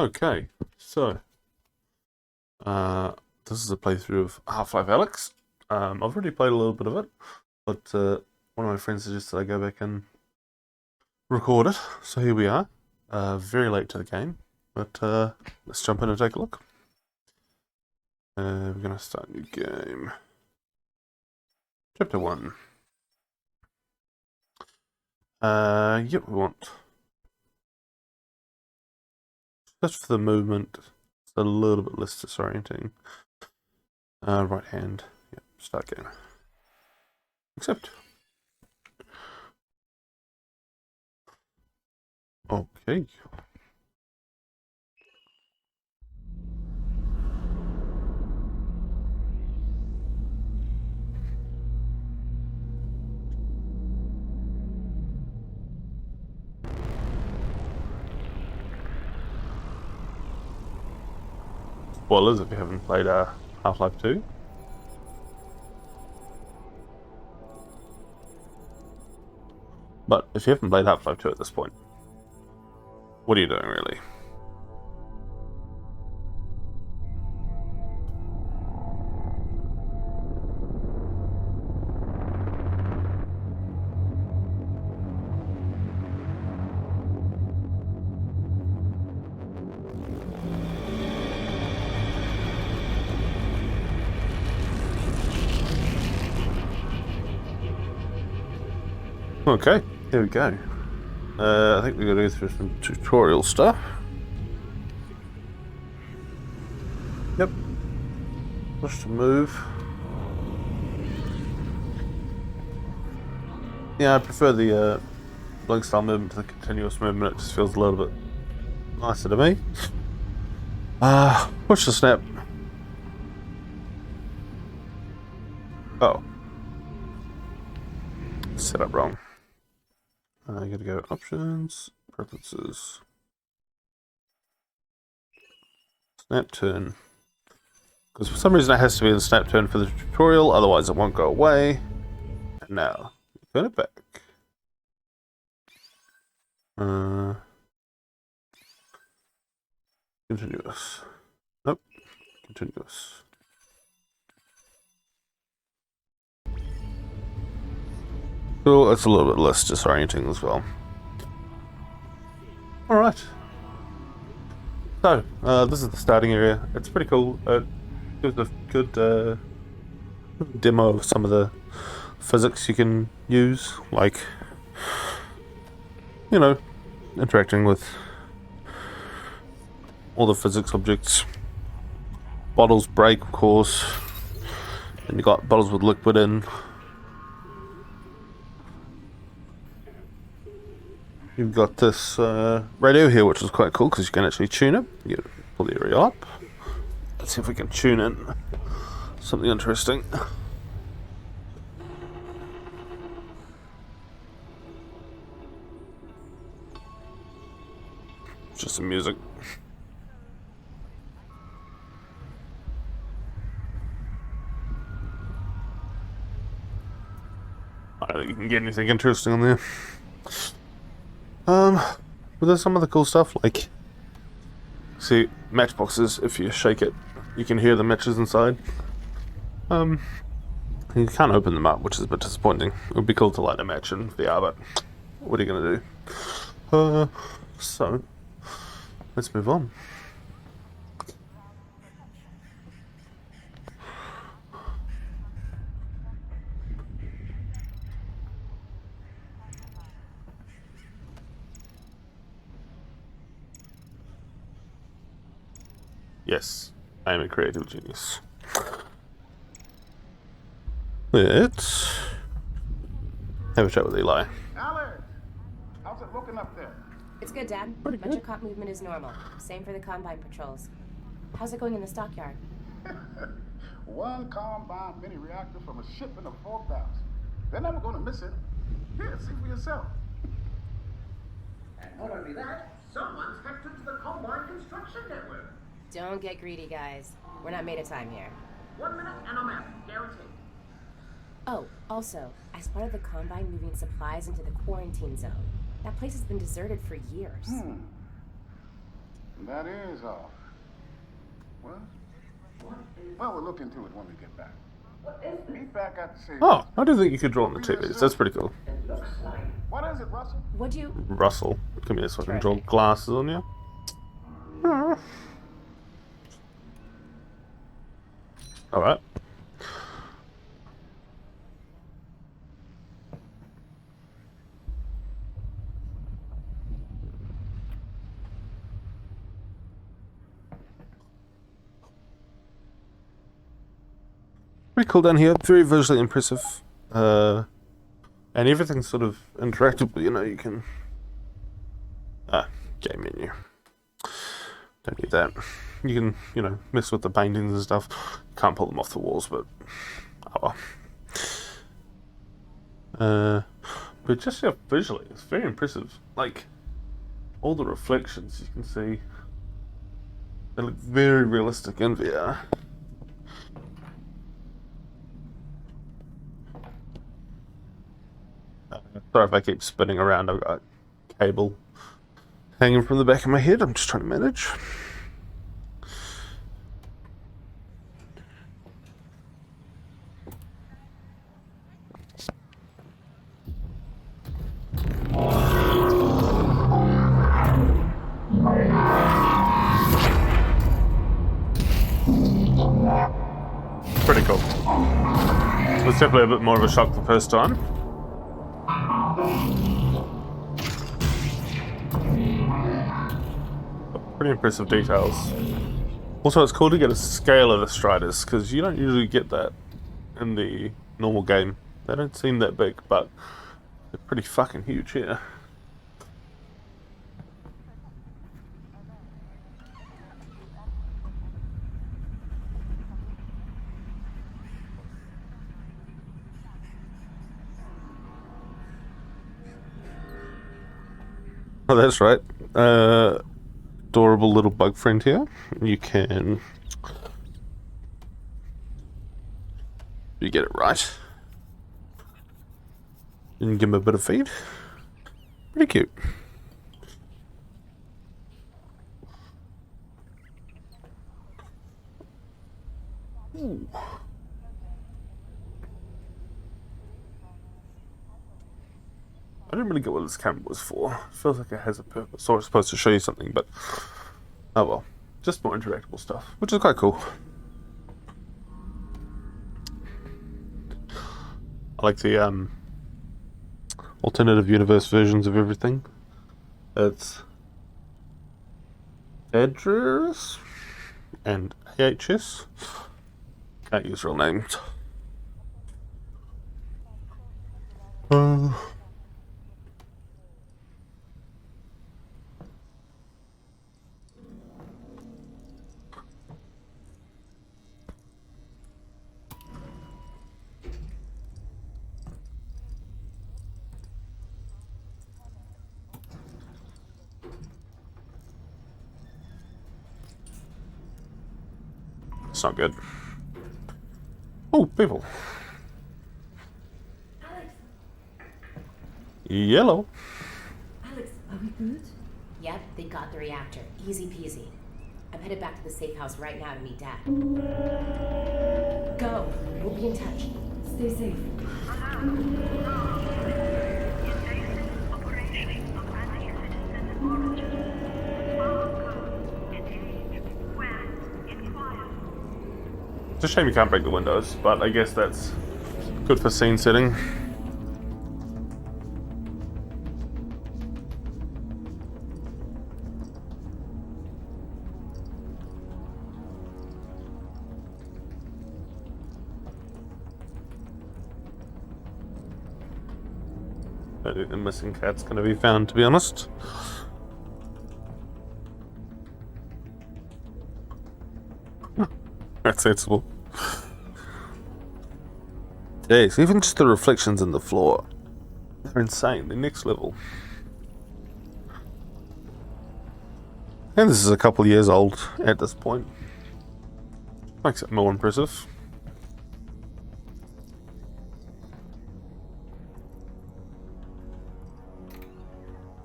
Okay, so this is a playthrough of Half-Life Alyx. I've already played a little bit of it, but one of my friends suggested I go back and record it. So here we are, very late to the game, but let's jump in and take a look. We're gonna start a new game. Chapter 1. Yep, we want just for the movement. It's a little bit less disorienting. Right hand. Yep, start game. Accept. Okay. Spoilers if you haven't played Half-Life 2. But if you haven't played Half-Life 2 at this point, what are you doing really? Okay, here we go. I think we're going to go through some tutorial stuff. Yep. Push to move. Yeah, I prefer the blink style movement to the continuous movement. It just feels a little bit nicer to me. Push the snap. Oh. Set up wrong. I gotta go options, preferences, snap turn. Because for some reason it has to be the snap turn for the tutorial, otherwise it won't go away. And now, turn it back. Continuous. Nope. Continuous. Cool, it's a little bit less disorienting as well. Alright. So, this is the starting area. It's pretty cool. It gives a good demo of some of the physics you can use, like, you know, interacting with all the physics objects. Bottles break, of course, and you got bottles with liquid in. You've got this radio here, which is quite cool because you can actually tune it. You pull the area up. Let's see if we can tune in something interesting. Just some music. I don't think you can get anything interesting on there. But there's some of the cool stuff, like, see, matchboxes, if you shake it, you can hear the matches inside. You can't open them up, which is a bit disappointing. It would be cool to light a match in VR, but what are you gonna do? So, let's move on. Yes, I am a creative genius. Let's have a chat with Eli. Alyx, how's it looking up there? It's good, Dad. Metrocop movement is normal. Same for the Combine patrols. How's it going in the stockyard? One Combine mini reactor from a shipment of 4,000. They're never going to miss it. Here, see for yourself. And not only that, someone's hacked into the Combine construction network. Don't get greedy, guys. We're not made of time here. 1 minute and I'm out, guaranteed. Oh, also, I spotted the Combine moving supplies into the quarantine zone. That place has been deserted for years. That is off. Well, we'll look into it when we get back. Meet back at the same. Oh, I do think you could draw on the TVs. That's pretty cool. What is it, Russell? Would you? Russell, come here so I can draw glasses on you. Alright. Pretty cool down here, very visually impressive. And everything's sort of interactable, you know, you can... game menu. Don't need that. You can, you know, mess with the paintings and stuff. Can't pull them off the walls, but... oh well. But just, yeah, visually, it's very impressive. Like, all the reflections you can see, they look very realistic in VR. Sorry if I keep spinning around, I've got a cable hanging from the back of my head, I'm just trying to manage. Pretty cool. It was definitely a bit more of a shock the first time. Pretty impressive details. Also, it's cool to get a scale of the striders, because you don't usually get that in the normal game. They don't seem that big, but they're pretty fucking huge here. Oh, that's right. Adorable little bug friend here. You can... you get it right. You can give him a bit of feed. Pretty cute. Ooh. I didn't really get what this camera was for. It feels like it has a purpose, or it's supposed to show you something, but oh well. Just more interactable stuff, which is quite cool. I like the alternative universe versions of everything. It's Edris and AHS. Can't use real names. It's not good. Oh, people. Alyx. Yellow. Alyx, are we good? Yep, they got the reactor. Easy peasy. I'm headed back to the safe house right now to meet Dad. Go. We'll be in touch. Stay safe. It's a shame you can't break the windows, but I guess that's good for scene setting. I think the missing cat's going to be found, to be honest. That's sensible. Jeez, even just the reflections in the floor. They're insane, they're next level. And this is a couple years old at this point. Makes it more impressive.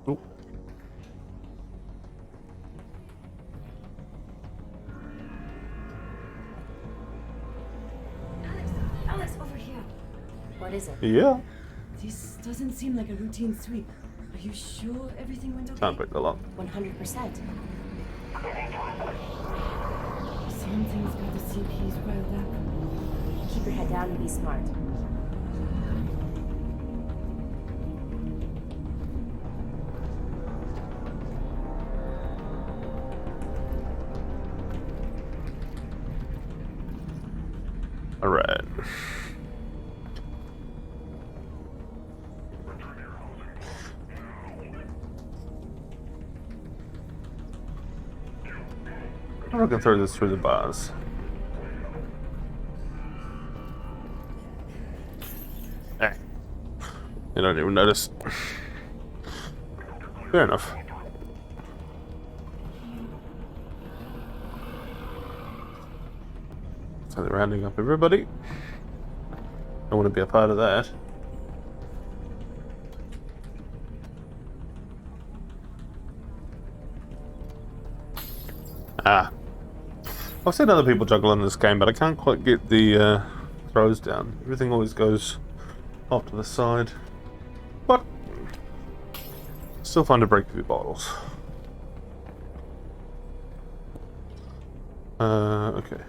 Ooh. What is it? Yeah. This doesn't seem like a routine sweep. Are you sure everything went okay? Can't pick the lock. 100%. Something's got the CPs riled up. Keep your head down and be smart. Alright. I can throw this through the bars. Eh. You don't even notice. Fair enough. So they're rounding up everybody. I want to be a part of that. Ah. I've seen other people juggle in this game, but I can't quite get the throws down. Everything always goes off to the side. But still fun to break a few bottles. Okay.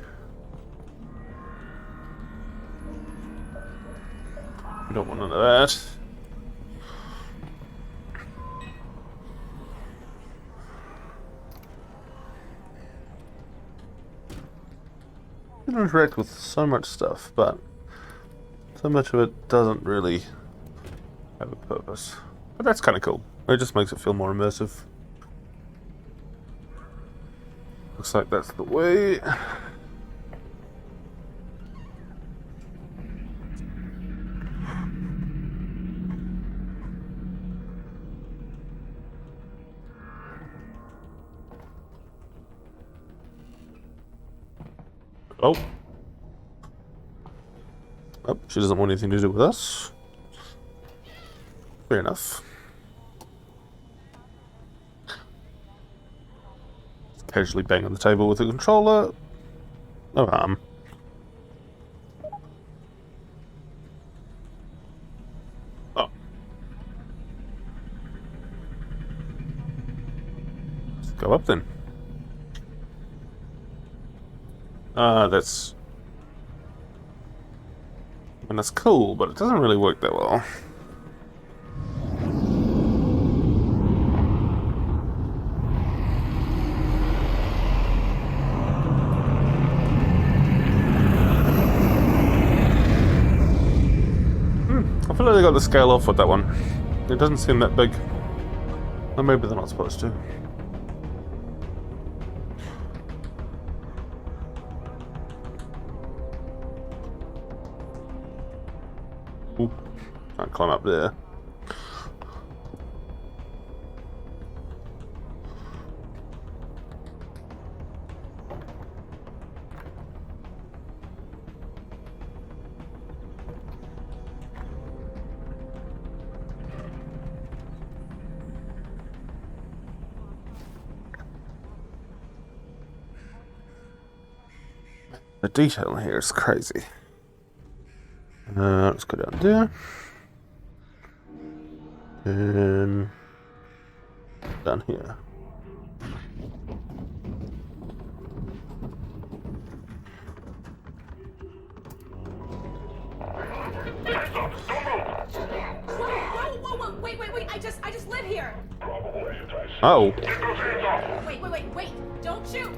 We don't want none of that. You can interact with so much stuff, but so much of it doesn't really have a purpose. But that's kind of cool. It just makes it feel more immersive. Looks like that's the way. Oh. Oh, she doesn't want anything to do with us. Fair enough. Casually bang on the table with the controller. No harm. Oh. Let's go up then. That's... I mean, that's cool, but it doesn't really work that well. I feel like they got the scale off with that one. It doesn't seem that big. Or maybe they're not supposed to. Ooh, can't climb up there. The detail here is crazy. Let's go down there. And down here. Whoa, wait, I just live here. Oh. Wait, don't shoot.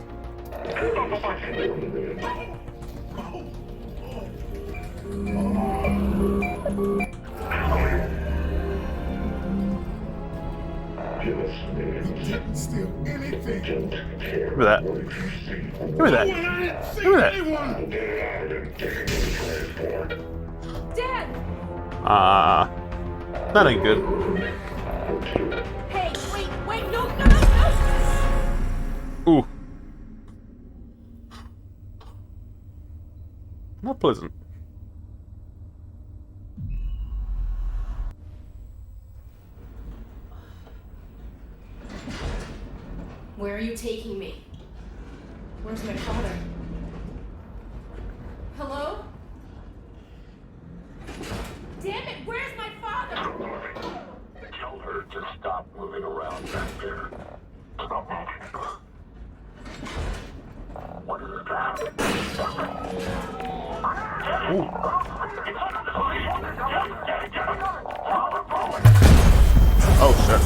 Didn't steal anything. Give me that. Give me that. Give me that. Dad! That ain't good. Hey, wait, no! Ooh. Not pleasant. Where are you taking me? Where's my father? Hello? Oh shit.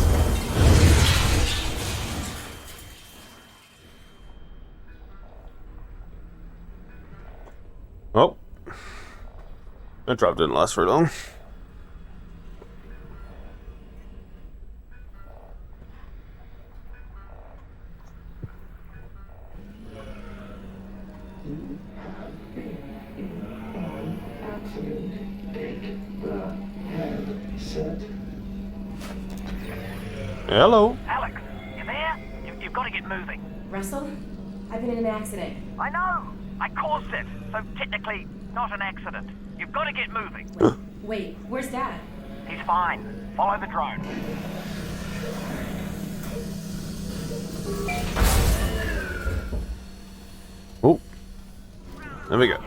Oh. That drop didn't last very long. Hello. Alyx, you there? You've got to get moving. Russell? I've been in an accident. I know. I caused it. So technically, not an accident. You've got to get moving. Wait, where's Dad? He's fine. Follow the drone. Oh. There we go.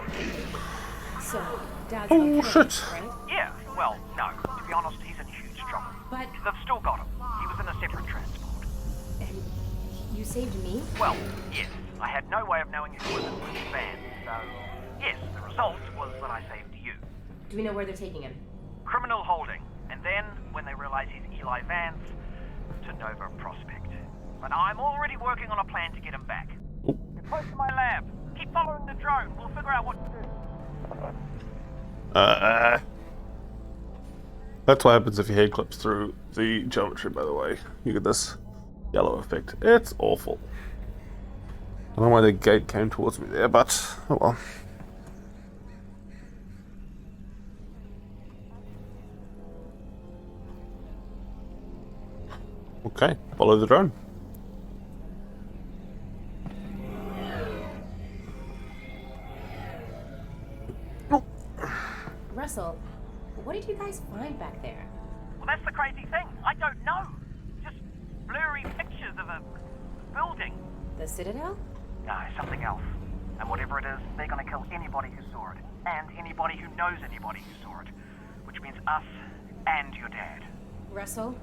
So, Dad's Oh okay, shit. right? Yeah, well, no. To be honest, he's in huge trouble. But, They've still got him. He was in a separate transport. and you saved me? Well, yes. I had no way of knowing who was in which van, so... Yes, the result was that I saved you. Do we know where they're taking him? Criminal holding. And then, when they realize he's Eli Vance, to Nova Prospect. But I'm already working on a plan to get him back. You're close to my lab. Keep following the drone. We'll figure out what to do. That's what happens if your head clips through the geometry, by the way. You get this yellow effect. It's awful. I don't know why the gate came towards me there, but oh well. Okay, follow the drone. Russell, what did you guys find back there? Well, that's the crazy thing. I don't know. Just blurry pictures of a building. The Citadel? No, something else. And whatever it is, they're gonna kill anybody who saw it. And anybody who knows anybody who saw it. Which means us and your dad. Russell,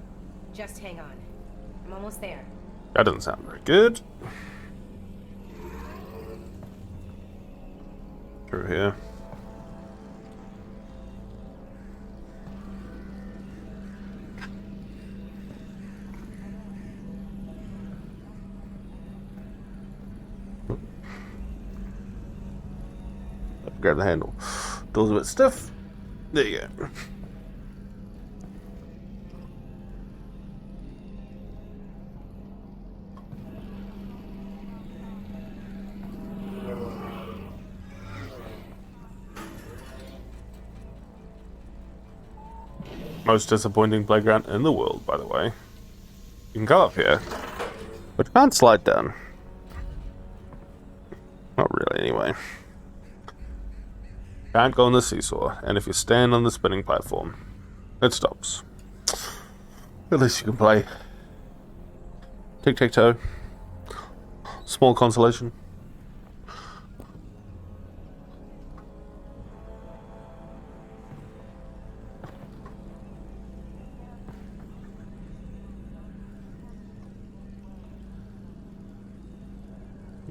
just hang on. I'm almost there. That doesn't sound very good. Through here. Grab the handle. Door's a bit stiff. There you go. Most disappointing playground in the world, by the way. You can go up here, but you can't slide down. Not really, anyway. Can't go on the seesaw, and if you stand on the spinning platform, it stops. At least you can play tic-tac-toe. Small consolation.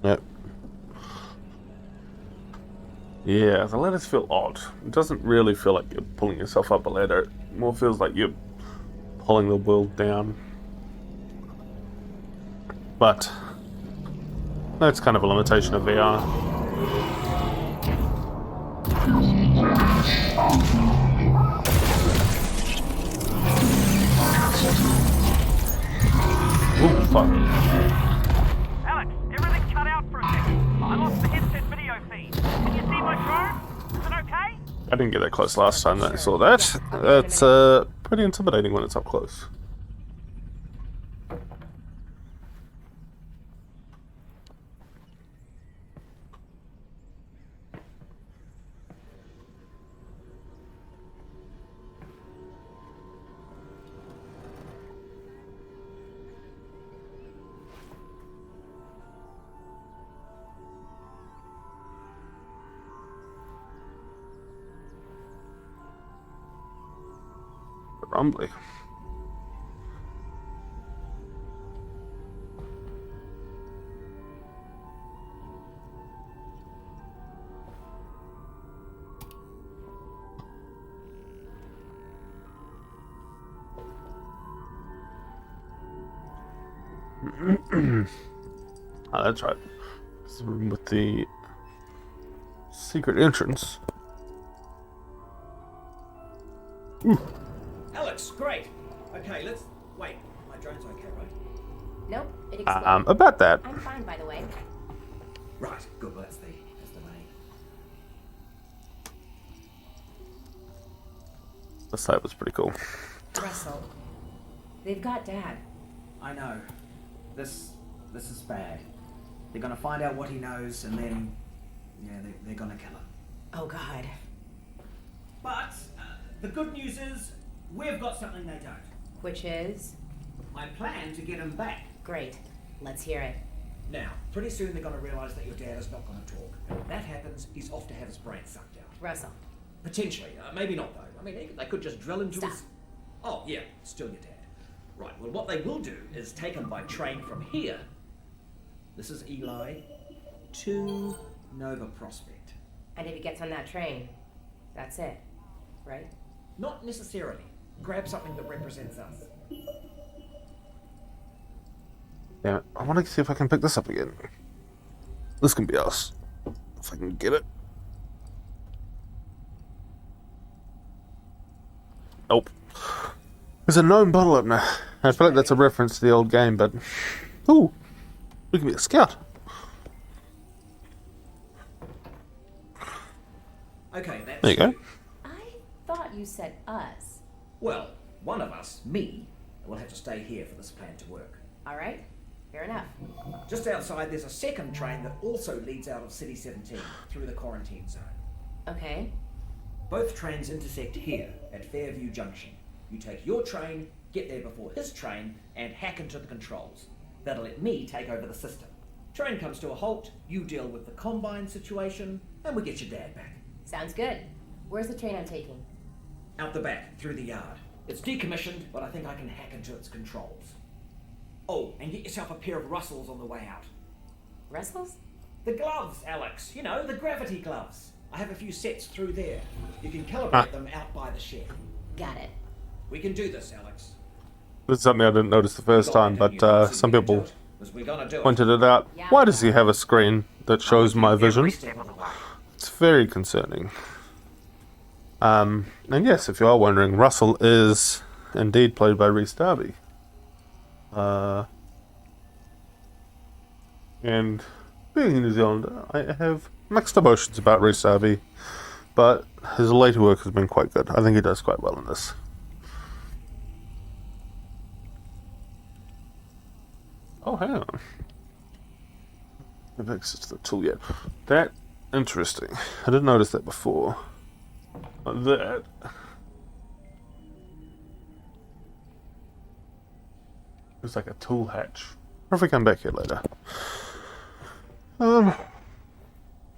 Yep. Yeah, the ladders feel odd. It doesn't really feel like you're pulling yourself up a ladder. It more feels like you're pulling the world down. But that's kind of a limitation of VR. Ooh, fuck. Alyx, everything cut out for a second. I lost the headset video feed. Can you see my drone? Is it okay? I didn't get that close last time that I saw that. That's pretty intimidating when it's up close. Rumbly. Oh, that's right. This is the room with the secret entrance. Alyx, great. Okay, let's wait. My drone's okay, right? Nope, it exploded. About that. I'm fine, by the way. Right, good. Well, that's the main. The site was pretty cool. Russell, they've got Dad. I know. This is bad. They're gonna find out what he knows, and then, yeah, they're gonna kill him. Oh, God. But the good news is we've got something they don't. Which is? My plan to get him back. Great. Let's hear it. Now, pretty soon they're gonna realise that your dad is not gonna talk. And when that happens, he's off to have his brain sucked out. Russell. Potentially. Maybe not, though. I mean, they could just drill into Stop. his... Oh, yeah, still your dad. Right, well, what they will do is take him by train from here. This is Eli to Nova Prospect. And if he gets on that train, that's it, right? Not necessarily. Grab something that represents us. Yeah, I want to see if I can pick this up again. This can be us. If I can get it. Nope. There's a known bottle opener. I feel like that's a reference to the old game, but... Ooh! We can be a scout. Okay, that's... There you go. I thought you said us. Well, one of us, me, will have to stay here for this plan to work. All right, fair enough. Just outside, there's a second train that also leads out of City 17 through the quarantine zone. Okay. Both trains intersect here at Fairview Junction. You take your train, get there before his train, and hack into the controls. That'll let me take over the system. Train comes to a halt, you deal with the Combine situation, and we get your dad back. Sounds good. Where's the train I'm taking? Out the back, through the yard. It's decommissioned, but I think I can hack into its controls. Oh, and get yourself a pair of Russells on the way out. Russells? The gloves, Alyx. You know, the gravity gloves. I have a few sets through there. You can calibrate them out by the shed. Got it. We can do this, Alyx. This is something I didn't notice the first time, but some people pointed it out. Why does he have a screen that shows my vision? It's very concerning. And yes, if you are wondering, Russell is indeed played by Rhys Darby. And being a New Zealander, I have mixed emotions about Rhys Darby, but his later work has been quite good. I think he does quite well in this. Oh, hang on. I have access to the tool yet. That, interesting. I didn't notice that before. That... It's like a tool hatch. Or if we come back here later.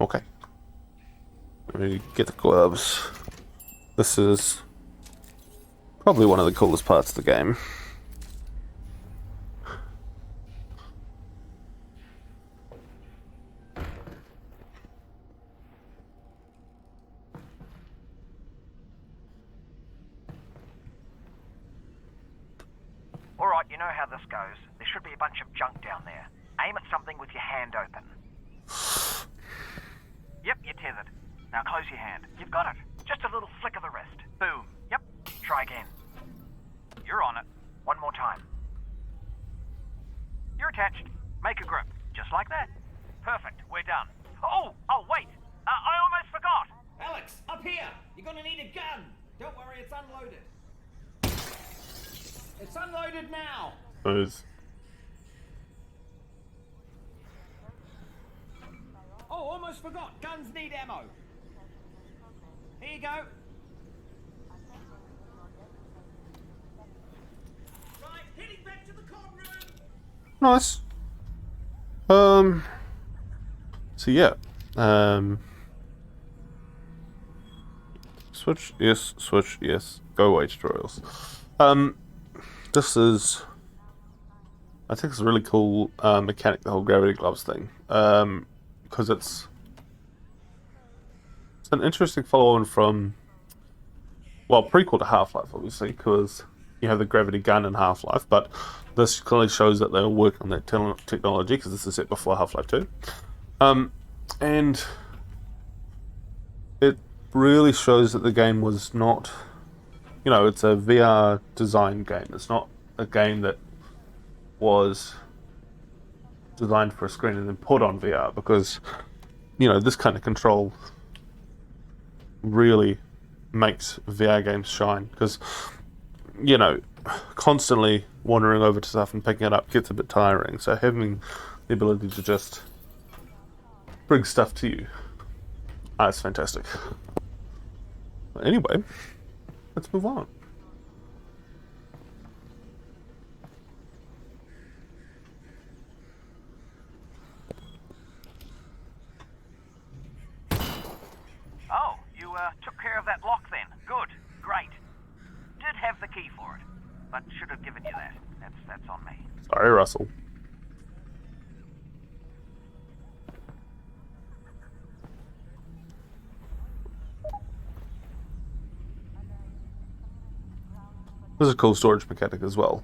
Okay. Let me get the gloves. This is probably one of the coolest parts of the game. Alright, you know how this goes. There should be a bunch of junk down there. Aim at something with your hand open. Yep, you're tethered. Now close your hand. You've got it. Just a little flick of the wrist. Boom. Yep. Try again. You're on it. One more time. You're attached. Make a grip. Just like that. Perfect. We're done. Oh, wait. I almost forgot. Alyx, up here! You're gonna need a gun! Don't worry, it's unloaded. It's unloaded now! Those. Oh, almost forgot. Guns need ammo. Here you go. Right, heading back to the con room. Nice. So yeah. Switch, yes, switch, yes. Go away, tutorials. This is... I think it's a really cool mechanic, the whole gravity gloves thing. Because it's an interesting follow-on from... Well, prequel to Half-Life, obviously, because you have the gravity gun in Half-Life, but this clearly shows that they'll work on that technology, because this is set before Half-Life 2. And it really shows that the game was not, you know, it's a VR design game. It's not a game that was designed for a screen and then put on VR, because, you know, this kind of control really makes VR games shine, because, you know, constantly wandering over to stuff and picking it up gets a bit tiring, so having the ability to just bring stuff to you, that's fantastic. Anyway, let's move on. Oh, you took care of that lock then. Good. Great. Did have the key for it, but should have given you that. That's on me. Sorry, Russell. There's a cool storage mechanic as well.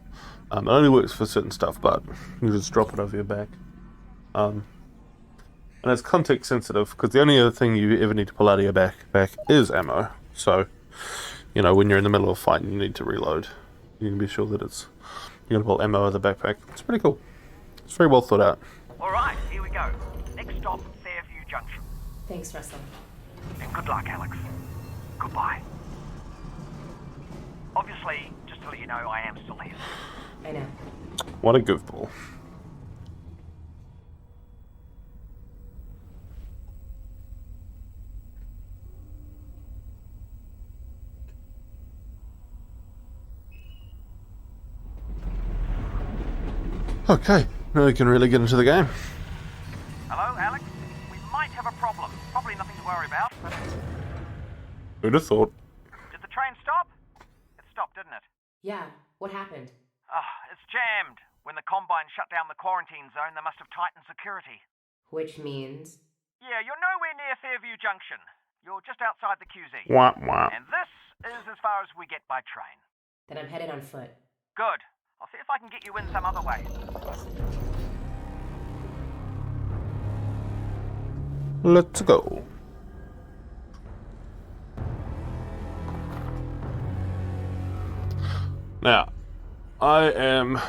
It only works for certain stuff, but you just drop it over your back. And it's context sensitive, because the only other thing you ever need to pull out of your backpack is ammo. So, you know, when you're in the middle of a fight and you need to reload, you can be sure that you're going to pull ammo out of the backpack. It's pretty cool. It's very well thought out. Alright, here we go. Next stop, Fairview Junction. Thanks, Russell. And good luck, Alyx. Goodbye. Obviously, just to let you know, I am still here. I know. What a goofball. Okay, now we can really get into the game. Hello, Alyx? We might have a problem. Probably nothing to worry about, but... Who'd have thought? Did the train stop? It stopped, didn't it? Yeah, what happened? It's jammed. When the Combine shut down the quarantine zone, they must have tightened security. Which means? Yeah, you're nowhere near Fairview Junction. You're just outside the QZ. Wah, wah. And this is as far as we get by train. Then I'm headed on foot. Good. I'll see if I can get you in some other way. Let's go. Now, I am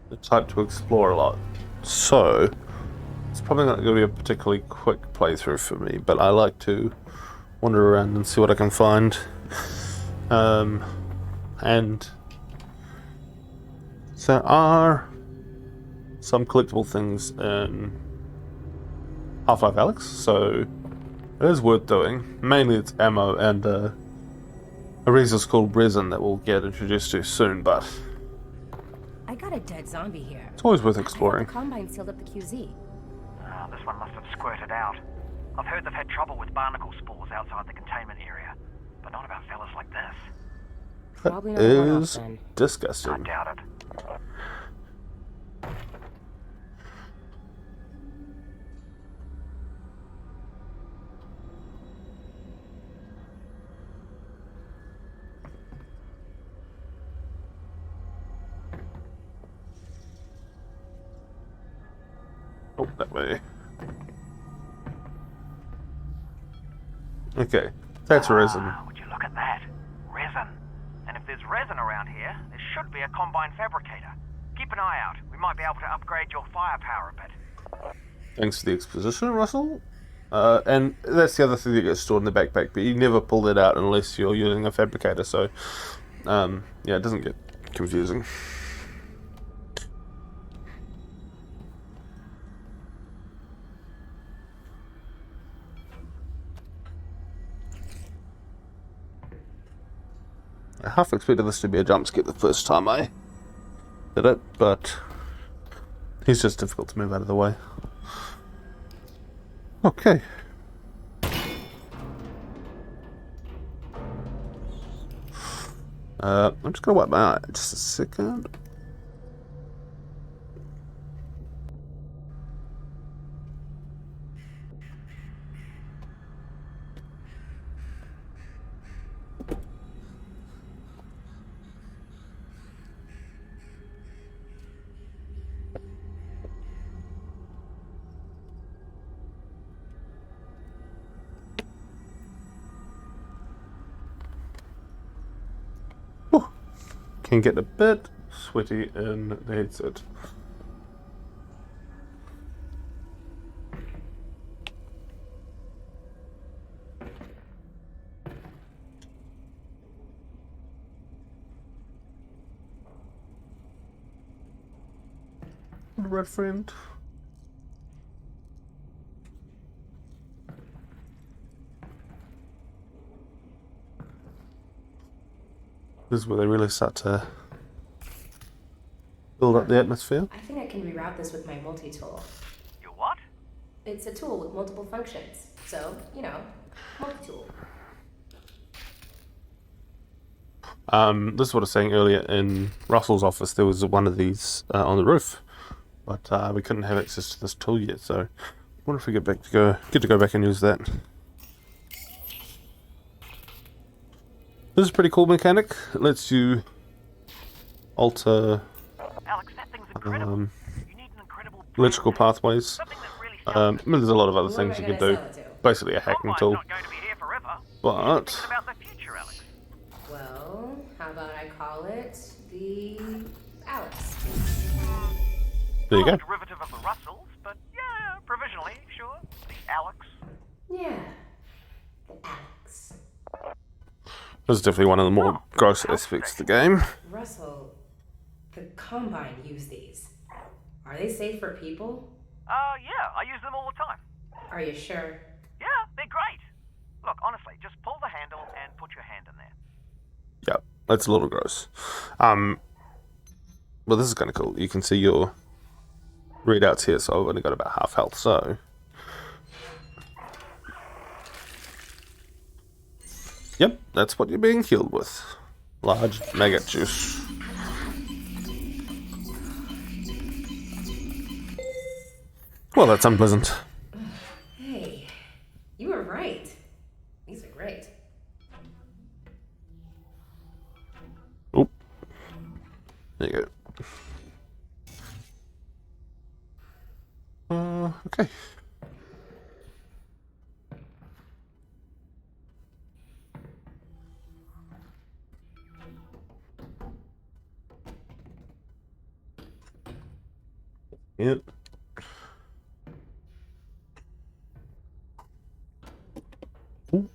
the type to explore a lot, so it's probably not going to be a particularly quick playthrough for me, but I like to wander around and see what I can find. And there are some collectible things in Half-Life Alyx, so it is worth doing. Mainly it's ammo and a resource called resin that we'll get introduced to soon, but I got a dead zombie here. it's always worth I thought exploring. the Combine sealed up the QZ. This one must have squirted out. I've heard they've had trouble with barnacle spores outside the containment area, but not about fellas like this. Probably That not a one-off is then. I disgusting. doubt it. Oh, that way. Okay, that's resin. Would you look at that? Resin. And if there's resin around here, there should be a Combine fabricator. Keep an eye out. We might be able to upgrade your firepower a bit. Thanks for the exposition, Russell. And that's the other thing that gets stored in the backpack, but you never pull it out unless you're using a fabricator, so yeah, it doesn't get confusing. I half expected this to be a jump scare the first time I did it, but he's just difficult to move out of the way. Okay. I'm just gonna wipe my eye just a second. can get a bit sweaty in the headset. Red friend. This is where they really start to build up the atmosphere. I think I can reroute this with my MultiTool. You what? It's a tool with multiple functions. So, you know, MultiTool. This is what I was saying earlier. In Russell's office, there was one of these on the roof, but we couldn't have access to this tool yet. So, I wonder if we get to go back and use that. This is a pretty cool mechanic. It lets you alter Alyx, that thing's incredible. You need an incredible electrical pathways. something that really sells it. There's a lot of other Who things am you I can do. gonna sell it to? Basically a hacking Combine's tool. not going to be here forever. But Thinking about the future, Alyx. Well, how about I call it the Alyx? there you Well, go. a derivative of the Russells, but yeah, provisionally, sure. The Alyx. Yeah, the Alyx. This is definitely one of the more gross aspects of the game. Russell, the Combine use these. Are they safe for people? Yeah, I use them all the time. Are you sure? Yeah, they're great. Look, honestly, just pull the handle and put your hand in there. Yeah, that's a little gross. Well, this is kind of cool. You can see your readouts here, so I've only got about half health, so... Yep, that's what you're being killed with. Large maggot juice. Well, that's unpleasant. Hey, you were right. These are great. Oh. There you go. Okay. Yep. Ooh.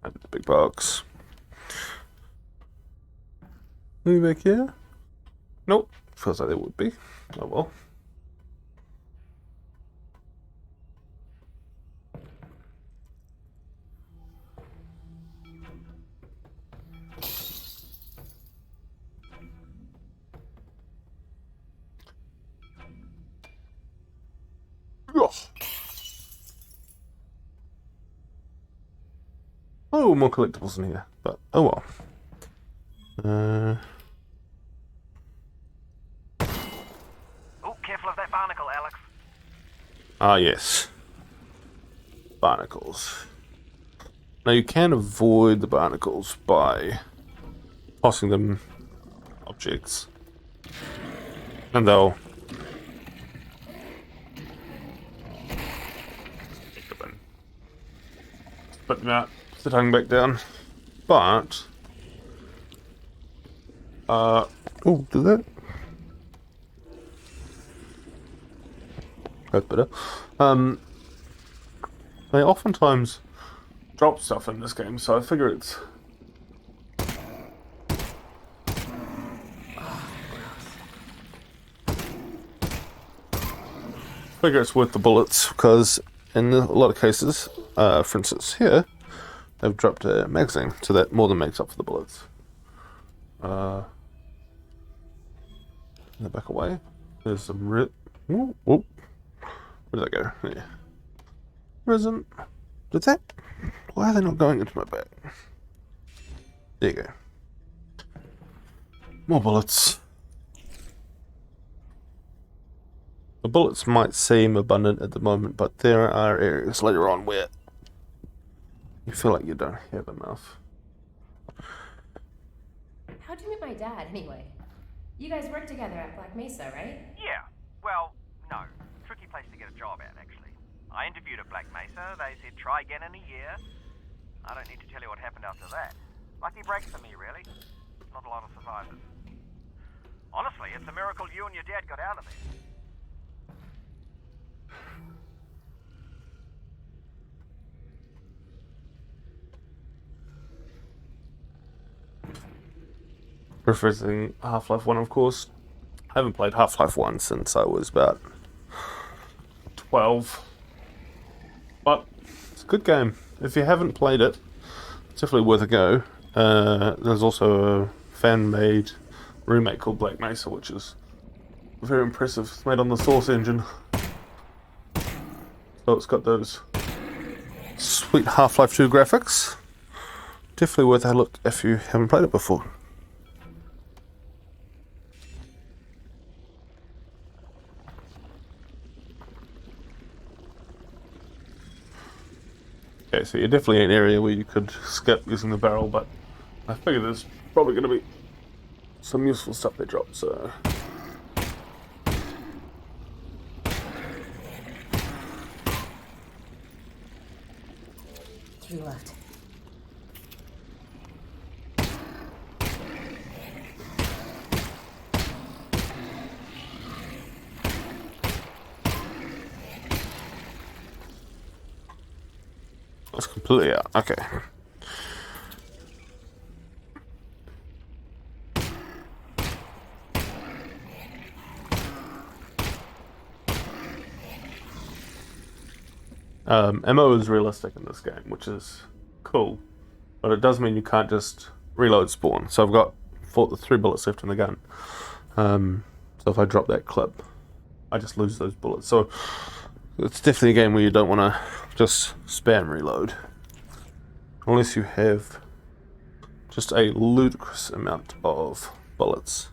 The big box. Any back here? Nope. Feels like there would be. Oh well. Oh, more collectibles in here, but oh well. Oh, careful of that barnacle, Alyx. Ah, yes. Barnacles. Now you can avoid the barnacles by tossing them objects. And they'll put them out, put the tongue back down. But oh, do that. That's better. They oftentimes drop stuff in this game, so I figure it's worth the bullets, because in a lot of cases, for instance here, they've dropped a magazine, so that more than makes up for the bullets. Back away. There's some whoop, whoop. Where did that go? Yeah. Resin. Did that? Why are they not going into my bag? There you go. More bullets. The bullets might seem abundant at the moment, but there are areas later on where You feel like you don't have enough. How'd you meet my dad, anyway? You guys work together at Black Mesa, right? Yeah. Well, no. Tricky place to get a job at, actually. I interviewed at Black Mesa. They said try again in a year. I don't need to tell you what happened after that. Lucky break for me, really. Not a lot of survivors. Honestly, it's a miracle you and your dad got out of there. Referencing Half-Life 1, of course. I haven't played Half-Life 1 since I was about 12. But it's a good game. If you haven't played it, it's definitely worth a go. There's also a fan-made remake called Black Mesa, which is very impressive. It's made on the Source engine. So it's got those sweet Half-Life 2 graphics. Definitely worth a look if you haven't played it before. Okay, so you're definitely in an area where you could skip using the barrel, but I figure there's probably going to be some useful stuff they drop, so... 3 left. That's completely out. Okay. Ammo is realistic in this game, which is cool, but it does mean you can't just reload spawn. So I've got 3 bullets left in the gun. So if I drop that clip, I just lose those bullets. So it's definitely a game where you don't want to just spam reload, unless you have just a ludicrous amount of bullets.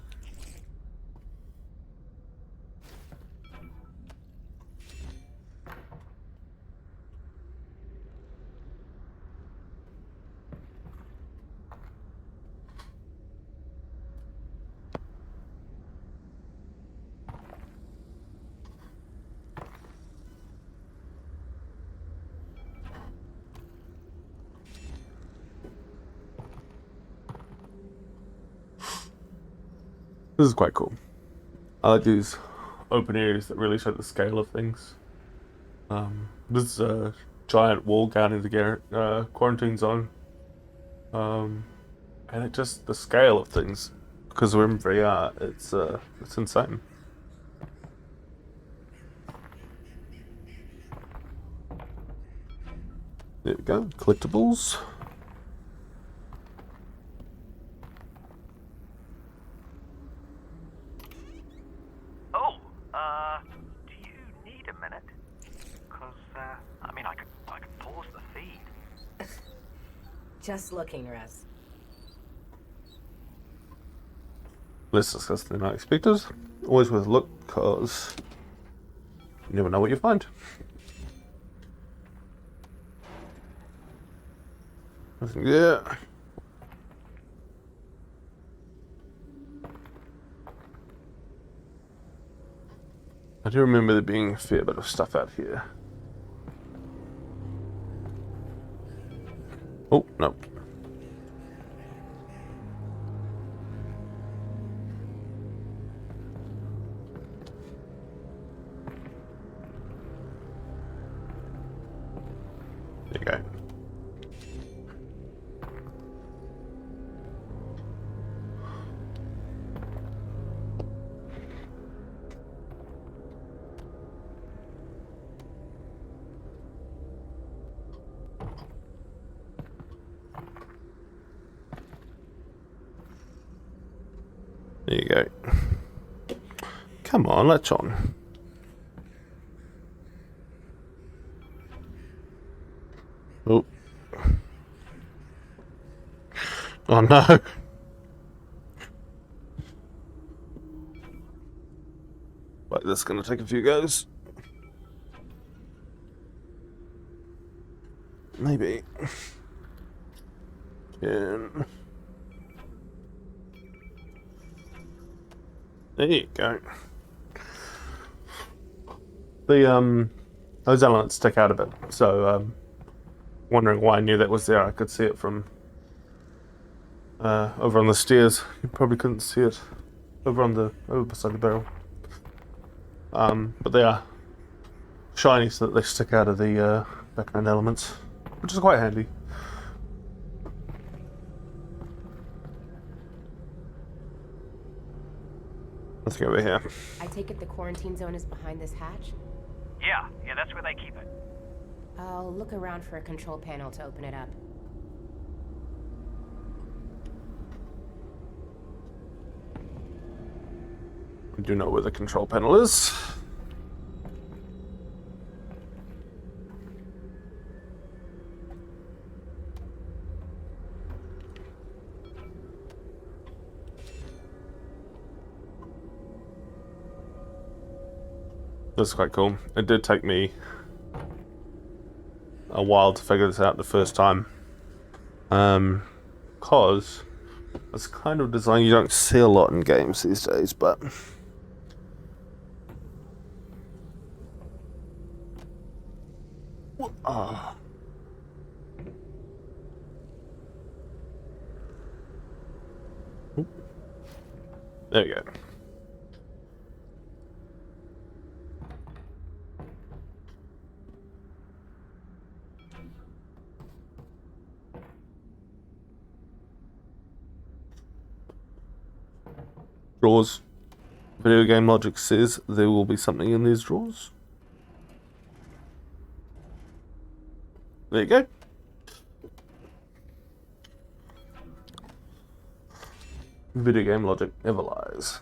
This is quite cool. I like these open areas that really show the scale of things. This is a giant wall guarding the quarantine zone. And it just, the scale of things, because we're in VR, it's insane. There we go, collectibles. Do you need a minute? Because, I mean, I could pause the feed. Just looking, Russ. Less disgusting than I expected. Always worth a look, because you never know what you find. Nothing there. I do remember there being a fair bit of stuff out here. Oh, no. There you go. There you go. Come on, latch on. Oh. Oh no. Right, that's gonna take a few goes. Maybe. in. There you go. The those elements stick out a bit, so wondering why I knew that was there. I could see it from over on the stairs. You probably couldn't see it over beside the barrel. But they are shiny, so that they stick out of the background elements, which is quite handy. Let's go over here. I take it the quarantine zone is behind this hatch? Yeah, that's where they keep it. I'll look around for a control panel to open it up. We do know where the control panel is. That's quite cool. It did take me a while to figure this out the first time. Cause it's kind of design you don't see a lot in games these days, but there we go. Drawers. Video game logic says there will be something in these drawers. There you go. Video game logic never lies.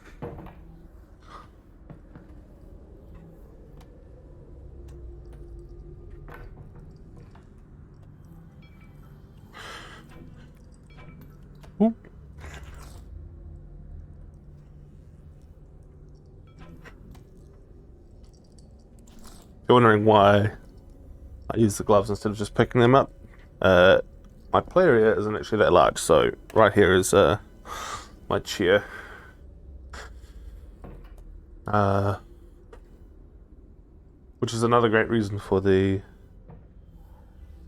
Ooh. You're wondering why I use the gloves instead of just picking them up. My play area isn't actually that large, so right here is my chair. Which is another great reason for the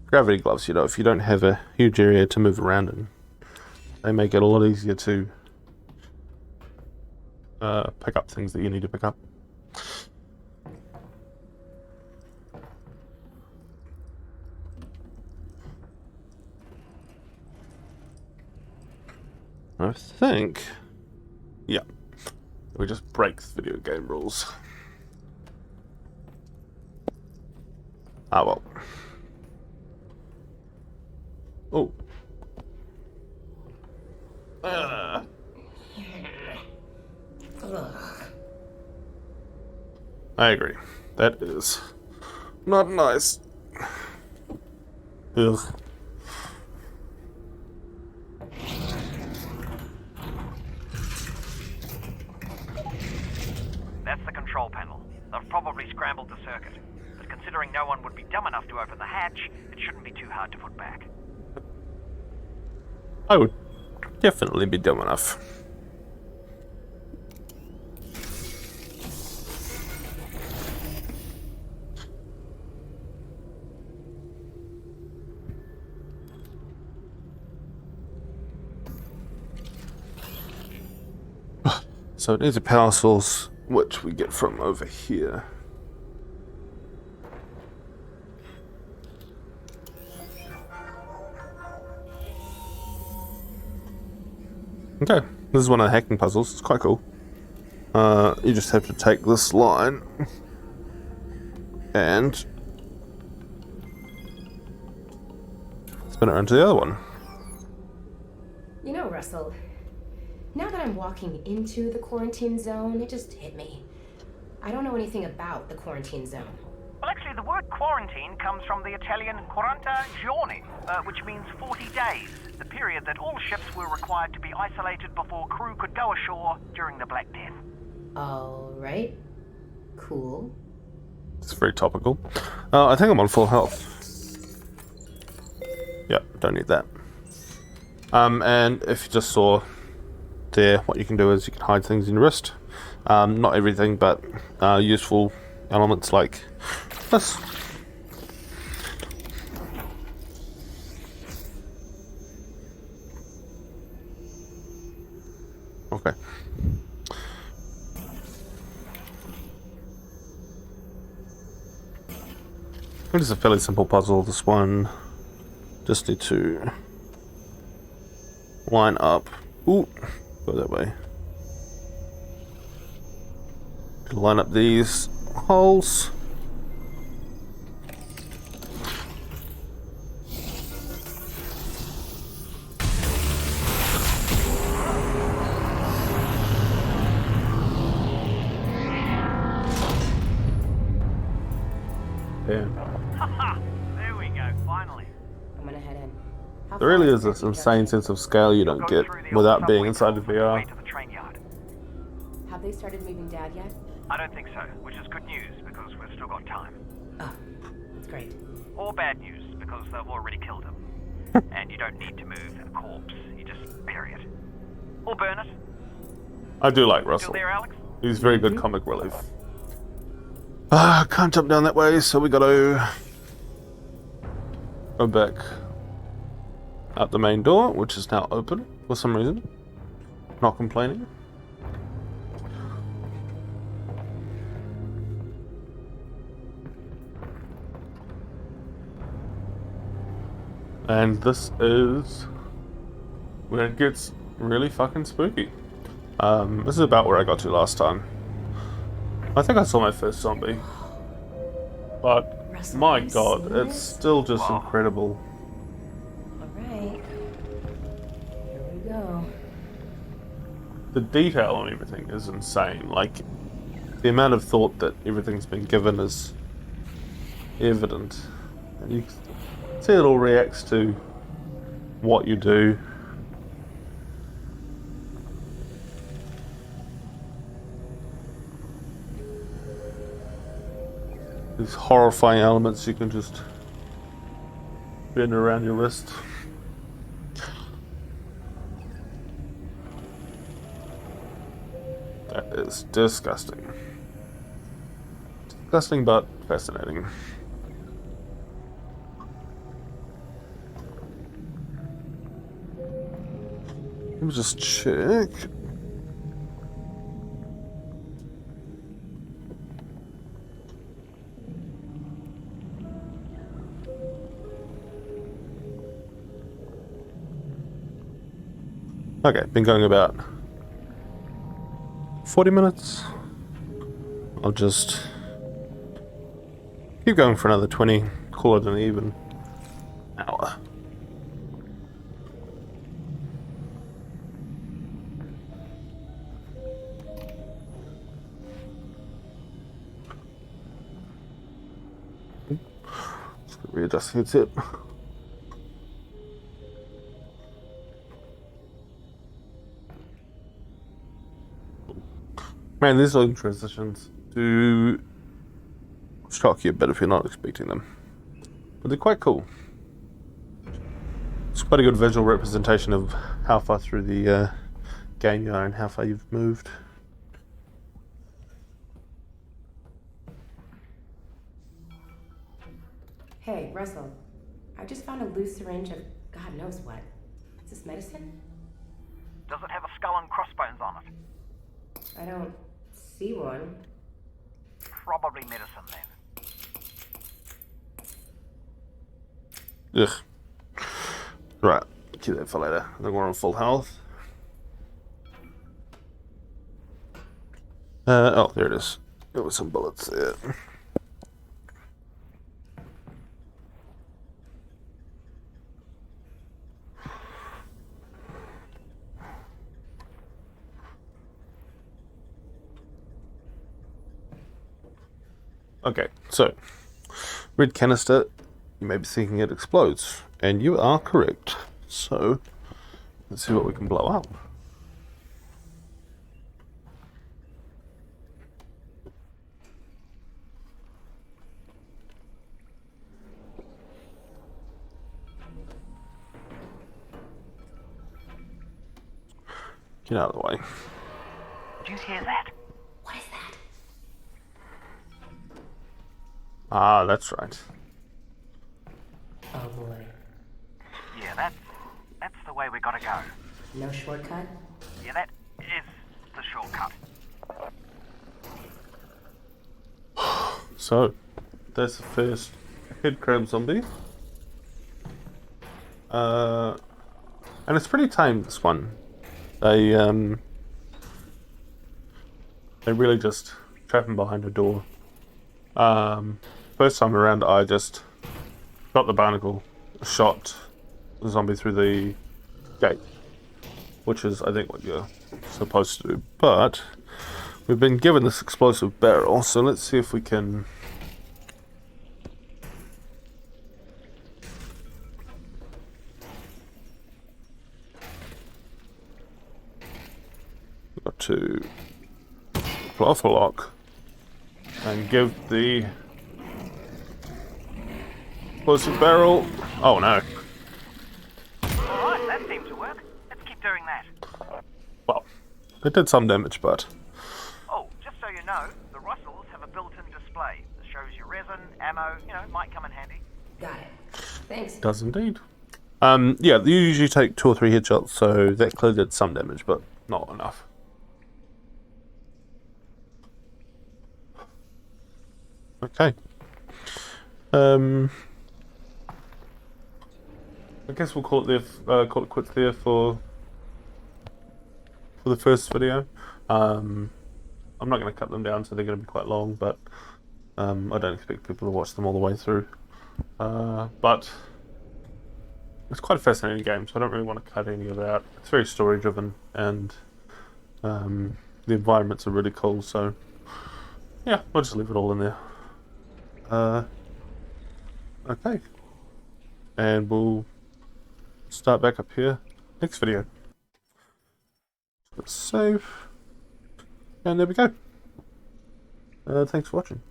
gravity gloves. You know, if you don't have a huge area to move around in, they make it a lot easier to pick up things that you need to pick up. I think, yeah, we just break video game rules. Ah, well. Oh. I agree. That is not nice. Ugh. That's the control panel. They've probably scrambled the circuit. But considering no one would be dumb enough to open the hatch, it shouldn't be too hard to put back. I would definitely be dumb enough. So it needs a power source, which we get from over here. Okay, this is one of the hacking puzzles. It's quite cool. You just have to take this line and spin it around to the other one. You know, Russell, now that I'm walking into the quarantine zone, it just hit me. I don't know anything about the quarantine zone. Well, actually, the word quarantine comes from the Italian 40 giorni, which means 40 days, the period that all ships were required to be isolated before crew could go ashore during the Black Death. All right. Cool. It's very topical. I think I'm on full health. Yep, don't need that. And if you just saw there, what you can do is you can hide things in your wrist. Not everything, but useful elements like this. Okay. It is a fairly simple puzzle, this one. Just need to line up. Ooh, go that way. Line up these holes. Yeah. There we go, finally. I'm gonna head in. How There really far is this Fairview insane Junction? sense of scale you don't Go get through the without old being subway inside of tunnel on the way VR. to the train yard. Have they started moving Dad yet? I don't think so, which is good news because we've still got time. Oh, that's great. Or bad news because they've already killed him. And you don't need to move a corpse, you just bury it. Or burn it. I do like Still Russell. there, Alyx? He's very good comic relief. Can't jump down that way, so we gotta go back out the main door, which is now open for some reason. Not complaining. And this is where it gets really fucking spooky. This is about where I got to last time. I think I saw my first zombie. But Russell, my have you god, seen it's this? still just Wow. incredible. Alright. Here we go. The detail on everything is insane. Like, the amount of thought that everything's been given is evident. And you see it all reacts to what you do. These horrifying elements you can just bend around your wrist. That is disgusting. Disgusting but fascinating. Let me just check. Okay, been going about 40 minutes. I'll just keep going for another 20, call it an even hour. Just readjust the headset. Man, these loading transitions do shock you a bit if you're not expecting them. But they're quite cool. It's quite a good visual representation of how far through the game you are and how far you've moved. Hey, Russell. I just found a loose syringe of God knows what. Is this medicine? Does it have a skull and crossbones on it? I don't see one. Probably medicine then. Ugh. Right, keep that for later. I think we're on full health. Oh, there it is. There were some bullets there. Okay, so red canister, you may be thinking it explodes, and you are correct. So let's see what we can blow up. Get out of the way. Do you hear that? What is that? Ah, that's right. Oh boy. Yeah, that's the way we gotta go. No shortcut? Yeah, that is the shortcut. So, that's the first head crab zombie. And it's pretty tame, this one. They really just trap him behind a door. First time around, I just got the barnacle, shot the zombie through the gate, which is, I think, what you're supposed to do. But we've been given this explosive barrel, so let's see if we can... We've got to pull off a lock and give the explosive barrel... Oh no. Alright, that seemed to work. Let's keep doing that. Well, it did some damage, but... Oh, just so you know, the Russells have a built-in display that shows your resin, ammo, might come in handy. Got it. Thanks. Does indeed. Yeah, you usually take 2 or 3 headshots, so that clearly did some damage, but not enough. Okay. I guess we'll call it there. Call it quits there for the first video. I'm not going to cut them down, so they're going to be quite long, but I don't expect people to watch them all the way through. But it's quite a fascinating game, so I don't really want to cut any of it out. It's very story driven, and the environments are really cool. So yeah, I'll just leave it all in there. Okay, and we'll start back up here next video. Let's save, and there we go. Thanks for watching.